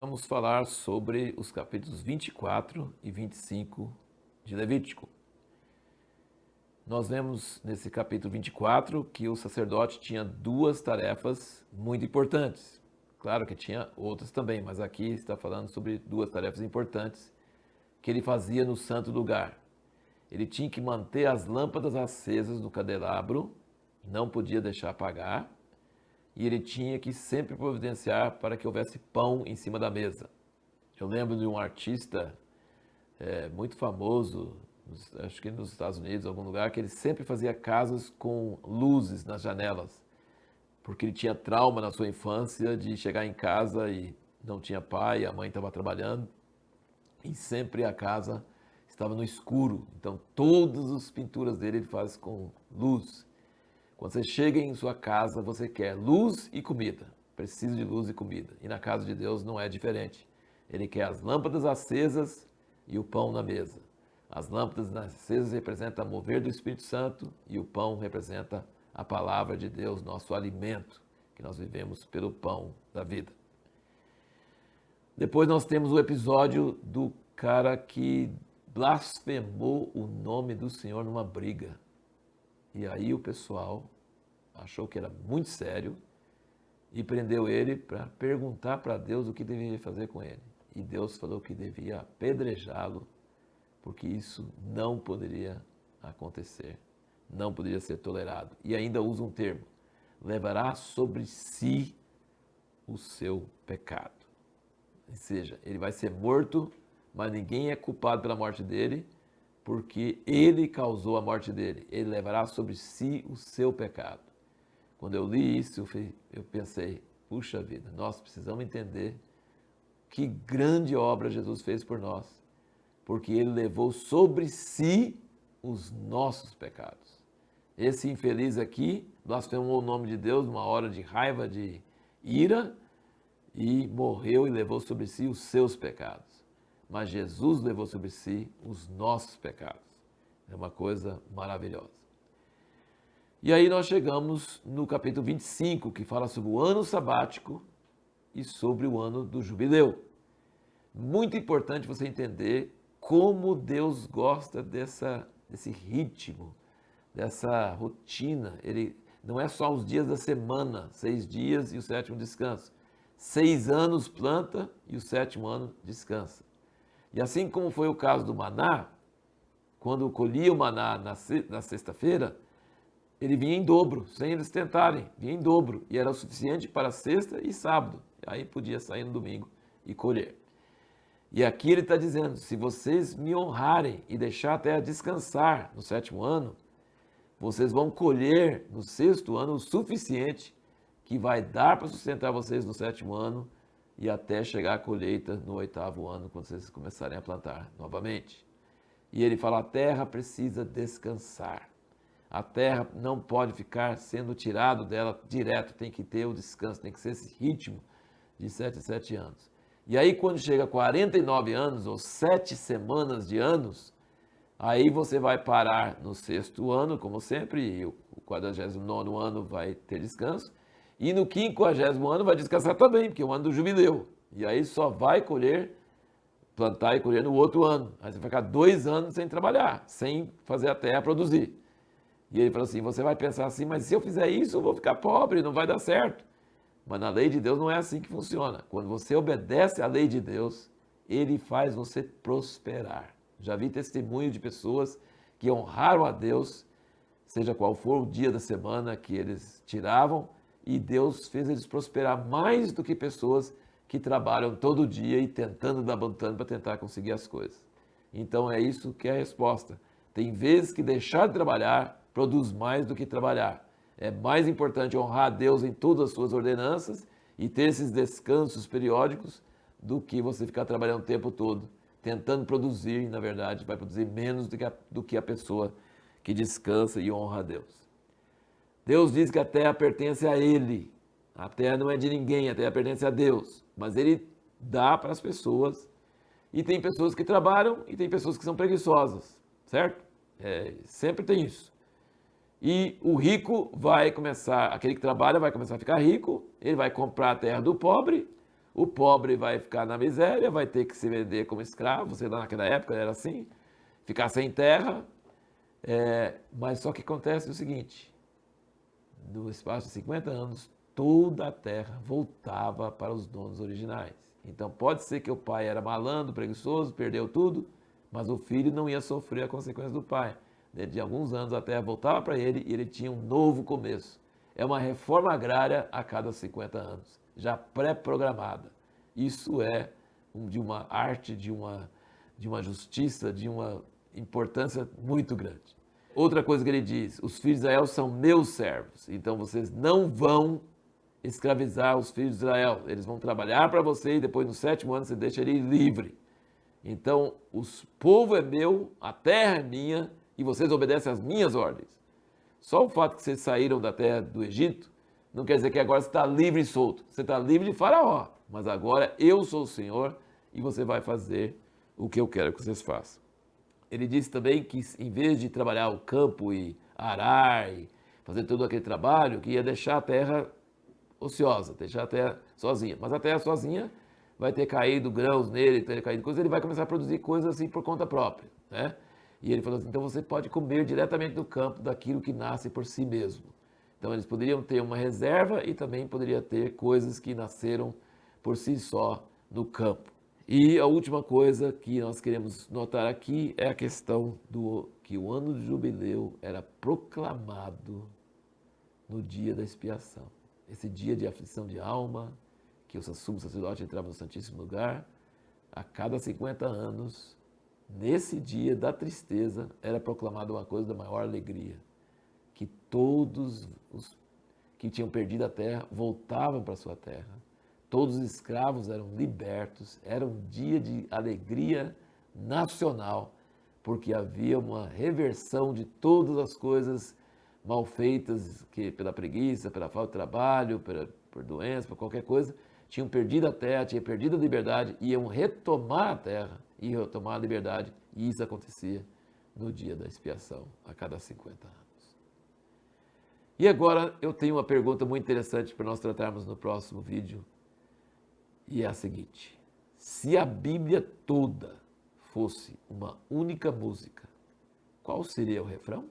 Vamos falar sobre os capítulos 24 e 25 de Levítico. Nós vemos nesse capítulo 24 que o sacerdote tinha duas tarefas muito importantes. Claro que tinha outras também, mas aqui está falando sobre duas tarefas importantes que ele fazia no santo lugar. Ele tinha que manter as lâmpadas acesas no candelabro, não podia deixar apagar, e ele tinha que sempre providenciar para que houvesse pão em cima da mesa. Eu lembro de um artista muito famoso, acho que nos Estados Unidos, em algum lugar, que ele sempre fazia casas com luzes nas janelas, porque ele tinha trauma na sua infância de chegar em casa e não tinha pai, a mãe estava trabalhando, e sempre a casa estava no escuro. Então, todas as pinturas dele ele faz com luz. Quando você chega em sua casa, você quer luz e comida. Precisa de luz e comida. E na casa de Deus não é diferente. Ele quer as lâmpadas acesas e o pão na mesa. As lâmpadas acesas representam o mover do Espírito Santo e o pão representa a palavra de Deus, nosso alimento, que nós vivemos pelo pão da vida. Depois nós temos o episódio do cara que blasfemou o nome do Senhor numa briga. E aí o pessoal achou que era muito sério e prendeu ele para perguntar para Deus o que deveria fazer com ele. E Deus falou que devia apedrejá-lo, porque isso não poderia acontecer, não poderia ser tolerado. E ainda usa um termo: levará sobre si o seu pecado. Ou seja, ele vai ser morto, mas ninguém é culpado pela morte dele, porque ele causou a morte dele. Ele levará sobre si o seu pecado. Quando eu li isso, eu pensei, puxa vida, nós precisamos entender que grande obra Jesus fez por nós, porque ele levou sobre si os nossos pecados. Esse infeliz aqui blasfemou o nome de Deus numa hora de raiva, de ira, e morreu e levou sobre si os seus pecados. Mas Jesus levou sobre si os nossos pecados. É uma coisa maravilhosa. E aí nós chegamos no capítulo 25, que fala sobre o ano sabático e sobre o ano do jubileu. Muito importante você entender como Deus gosta desse ritmo, dessa rotina. Ele não é só os dias da semana, 6 dias e o sétimo descanso. 6 anos planta e o sétimo ano descansa. E assim como foi o caso do maná, quando colhia o maná na sexta-feira, ele vinha em dobro, sem eles tentarem, vinha em dobro. E era o suficiente para sexta e sábado. Aí podia sair no domingo e colher. E aqui ele está dizendo, se vocês me honrarem e deixar a terra descansar no sétimo ano, vocês vão colher no sexto ano o suficiente que vai dar para sustentar vocês no sétimo ano e até chegar à colheita no oitavo ano, quando vocês começarem a plantar novamente. E ele fala, a terra precisa descansar. A terra não pode ficar sendo tirado dela direto, tem que ter o descanso, tem que ser esse ritmo de 7 em 7 anos. E aí quando chega a 49 anos, ou 7 semanas de anos, aí você vai parar no sexto ano, como sempre, e o 49º ano vai ter descanso, e no 50º ano vai descansar também, porque é o ano do jubileu. E aí só vai colher, plantar e colher no outro ano. Aí você vai ficar 2 anos sem trabalhar, sem fazer a terra produzir. E ele falou assim, você vai pensar assim, mas se eu fizer isso eu vou ficar pobre, não vai dar certo. Mas na lei de Deus não é assim que funciona. Quando você obedece à lei de Deus, ele faz você prosperar. Já vi testemunho de pessoas que honraram a Deus, seja qual for o dia da semana que eles tiravam, e Deus fez eles prosperar mais do que pessoas que trabalham todo dia e tentando, labutando para tentar conseguir as coisas. Então é isso que é a resposta. Tem vezes que deixar de trabalhar produz mais do que trabalhar. É mais importante honrar a Deus em todas as suas ordenanças e ter esses descansos periódicos do que você ficar trabalhando o tempo todo, tentando produzir, e na verdade vai produzir menos do que a pessoa que descansa e honra a Deus. Deus diz que a terra pertence a Ele. A terra não é de ninguém, a terra pertence a Deus. Mas Ele dá para as pessoas. E tem pessoas que trabalham e tem pessoas que são preguiçosas, certo? Sempre tem isso. E o rico vai começar, aquele que trabalha vai começar a ficar rico, ele vai comprar a terra do pobre, O pobre vai ficar na miséria, vai ter que se vender como escravo, sei lá, naquela época era assim, ficar sem terra. Mas só que acontece o seguinte, no espaço de 50 anos, toda a terra voltava para os donos originais. Então pode ser que o pai era malandro, preguiçoso, perdeu tudo, mas o filho não ia sofrer a consequência do pai. Dentro de alguns anos a terra voltava para ele e ele tinha um novo começo. É uma reforma agrária a cada 50 anos, já pré-programada. Isso é de uma arte, de uma justiça, de uma importância muito grande. Outra coisa que ele diz, os filhos de Israel são meus servos, então vocês não vão escravizar os filhos de Israel. Eles vão trabalhar para você e depois no 7º ano você deixa ele livre. Então, o povo é meu, a terra é minha e vocês obedecem às minhas ordens. Só o fato que vocês saíram da terra do Egito não quer dizer que agora você está livre e solto. Você está livre de Faraó, mas agora eu sou o Senhor e você vai fazer o que eu quero que vocês façam. Ele disse também que em vez de trabalhar o campo e arar e fazer todo aquele trabalho, que ia deixar a terra ociosa, deixar a terra sozinha. Mas a terra sozinha vai ter caído grãos nele, ter caído coisas, ele vai começar a produzir coisas assim por conta própria, né? E ele falou assim, então você pode comer diretamente do campo daquilo que nasce por si mesmo. Então eles poderiam ter uma reserva e também poderia ter coisas que nasceram por si só no campo. E a última coisa que nós queremos notar aqui é a questão do que o ano de jubileu era proclamado no dia da expiação. Esse dia de aflição de alma, que o sumo sacerdote entrava no Santíssimo Lugar, a cada 50 anos, nesse dia da tristeza, era proclamada uma coisa da maior alegria, que todos os que tinham perdido a terra voltavam para a sua terra. Todos os escravos eram libertos, era um dia de alegria nacional, porque havia uma reversão de todas as coisas mal feitas, que pela preguiça, pela falta de trabalho, por doença, por qualquer coisa, tinham perdido a terra, tinham perdido a liberdade, iam retomar a terra, iam retomar a liberdade, e isso acontecia no dia da expiação, a cada 50 anos. E agora eu tenho uma pergunta muito interessante para nós tratarmos no próximo vídeo, e é a seguinte: se a Bíblia toda fosse uma única música, qual seria o refrão?